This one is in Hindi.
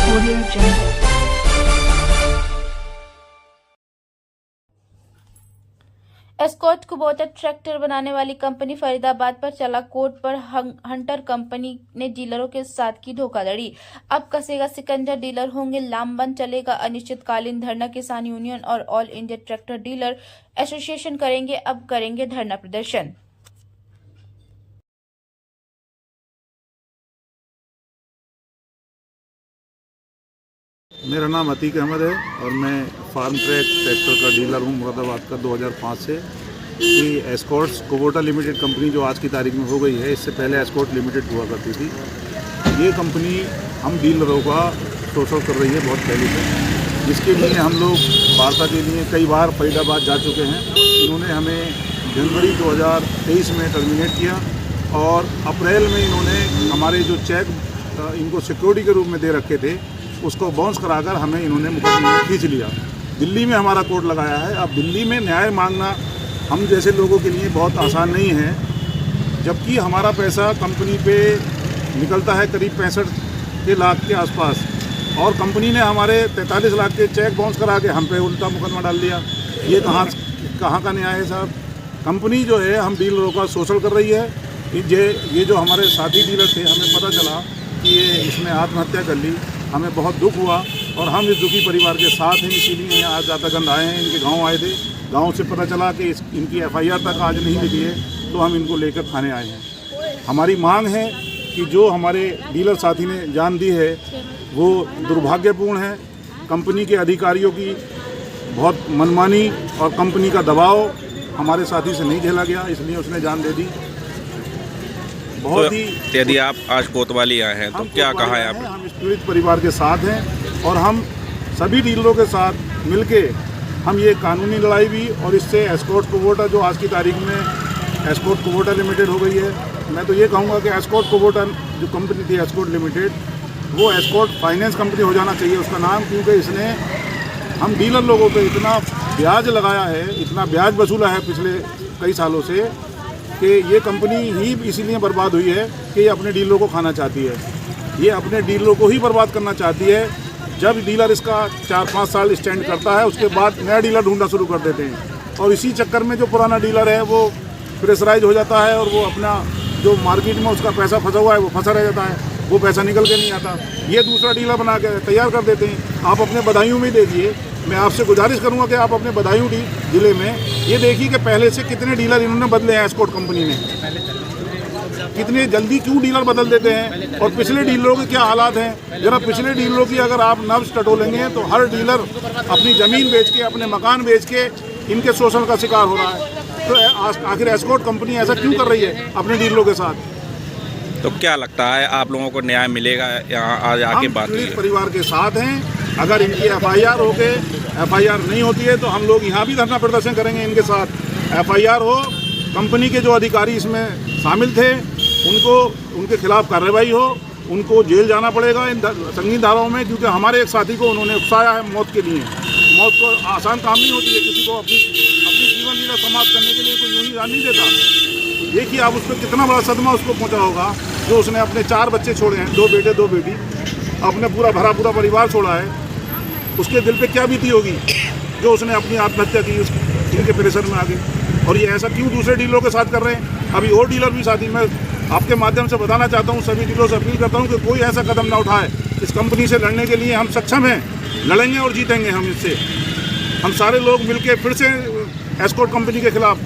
Audio Jungle. Escort Kubota tractor बनाने वाली कंपनी फरीदाबाद पर चला कोर्ट पर हंटर कंपनी ने डीलरों के साथ की धोखाधड़ी। अब कसेगा सिकंदर, डीलर होंगे लामबंद, चलेगा अनिश्चितकालीन धरना। किसान यूनियन और all India tractor dealer association करेंगे धरना प्रदर्शन। मेरा नाम अतीक अहमद है और मैं फार्म ट्रैक ट्रैक्टर का डीलर हूँ मुरादाबाद का 2005 से। कि एस्कॉर्ट्स कुबोटा लिमिटेड कंपनी जो आज की तारीख में हो गई है, इससे पहले एस्कॉर्ट लिमिटेड हुआ करती थी। ये कंपनी हम डीलरों का शोषण कर रही है बहुत पहले से, जिसके लिए हम लोग वार्ता के लिए कई बार फरीदाबाद जा चुके हैं। इन्होंने हमें जनवरी 2023 में टर्मिनेट किया और अप्रैल में इन्होंने हमारे जो चेक इनको सिक्योरिटी के रूप में दे रखे थे उसको बाउंस कराकर हमें इन्होंने मुकदमे में खींच लिया। दिल्ली में हमारा कोर्ट लगाया है। अब दिल्ली में न्याय मांगना हम जैसे लोगों के लिए बहुत आसान नहीं है, जबकि हमारा पैसा कंपनी पे निकलता है करीब 65 लाख के आसपास, और कंपनी ने हमारे 43 लाख के चेक बाउंस करा के हम पे उल्टा मुकदमा डाल दिया। ये कहाँ का न्याय है साहब? कंपनी जो है हम डीलरों का शोषण कर रही है। ये जो हमारे साथी डीलर थे, हमें पता चला कि ये इसने आत्महत्या कर ली। हमें बहुत दुख हुआ और हम इस दुखी परिवार के साथ हैं, इसीलिए आज जातागंज आए हैं। इनके गांव आए थे, गांव से पता चला कि इनकी एफआईआर तक आज नहीं लिखी है, तो हम इनको लेकर थाने आए हैं। हमारी मांग है कि जो हमारे डीलर साथी ने जान दी है वो दुर्भाग्यपूर्ण है। कंपनी के अधिकारियों की बहुत मनमानी और कंपनी का दबाव हमारे साथी से नहीं झेला गया, इसलिए उसने जान दे दी। बहुत ही यदि आप आज कोतवाली आए हैं तो क्या कहा है आपने? हम इस पीड़ित परिवार के साथ हैं और हम सभी डीलरों के साथ मिलके हम ये कानूनी लड़ाई भी, और इससे एस्कॉर्ट कुबोटा जो आज की तारीख में एस्कॉर्ट कुबोटा लिमिटेड हो गई है, मैं तो ये कहूँगा कि एस्कॉर्ट कुबोटा जो कंपनी थी एस्कॉर्ट लिमिटेड, वो एस्कॉर्ट फाइनेंस कंपनी हो जाना चाहिए उसका नाम, क्योंकि इसने हम डीलर लोगों पर इतना ब्याज लगाया है, इतना ब्याज वसूला है पिछले कई सालों से, कि ये कंपनी ही इसीलिए बर्बाद हुई है कि ये अपने डीलरों को खाना चाहती है। ये अपने डीलरों को ही बर्बाद करना चाहती है। जब डीलर इसका 4-5 साल स्टैंड करता है, उसके बाद नया डीलर ढूंढना शुरू कर देते हैं, और इसी चक्कर में जो पुराना डीलर है वो प्रेशराइज हो जाता है और वो अपना जो मार्केट में उसका पैसा फंसा हुआ है वो फंसा रह जाता है, वो पैसा निकल के नहीं आता। ये दूसरा डीलर बना के तैयार कर देते हैं। आप अपने बदायूं में देखिए, मैं आपसे गुजारिश करूंगा कि आप अपने बदायूं जिले में ये देखिए कि पहले से कितने डीलर इन्होंने बदले हैं एस्कॉर्ट कंपनी ने। कितने जल्दी क्यों डीलर बदल देते हैं, और पिछले डीलरों के क्या हालात हैं। जरा पिछले डीलरों की अगर आप नब्ज टटोलेंगे तो हर डीलर अपनी ज़मीन बेच के, अपने मकान बेच के इनके शोषण का शिकार हो रहा है। तो आखिर एस्कॉर्ट कंपनी ऐसा क्यों कर रही है अपने डीलरों के साथ? तो क्या लगता है आप लोगों को न्याय मिलेगा? यहाँ आज आके बात हुई है, परिवार के साथ हैं। अगर इनकी एफआईआर हो के एफआईआर नहीं होती है तो हम लोग यहाँ भी धरना प्रदर्शन करेंगे इनके साथ। एफआईआर हो, कंपनी के जो अधिकारी इसमें शामिल थे उनके खिलाफ कार्रवाई हो, उनको जेल जाना पड़ेगा इन संगीन धाराओं में, क्योंकि हमारे एक साथी को उन्होंने उकसाया है मौत के लिए। मौत को आसान काम नहीं होती है, किसी को अपनी जीवन लीला समाप्त करने के लिए कोई यूं ही जान नहीं देता। देखिए आप उस पर कितना बड़ा सदमा उसको पहुंचा होगा, जो उसने अपने 4 बच्चे छोड़े हैं, 2 बेटे 2 बेटी, अपने पूरा परिवार छोड़ा है। उसके दिल पे क्या बीती होगी जो उसने अपनी आत्महत्या की इनके प्रेशर में आगे। और ये ऐसा क्यों दूसरे डीलरों के साथ कर रहे हैं? अभी और डीलर भी साथी, मैं आपके माध्यम से बताना चाहता हूँ, सभी डीलरों से अपील करता हूँ कि कोई ऐसा कदम ना उठाए। इस कंपनी से लड़ने के लिए हम सक्षम हैं, लड़ेंगे और जीतेंगे हम इससे। हम सारे लोग मिलके फिर से एस्कॉर्ट कंपनी के खिलाफ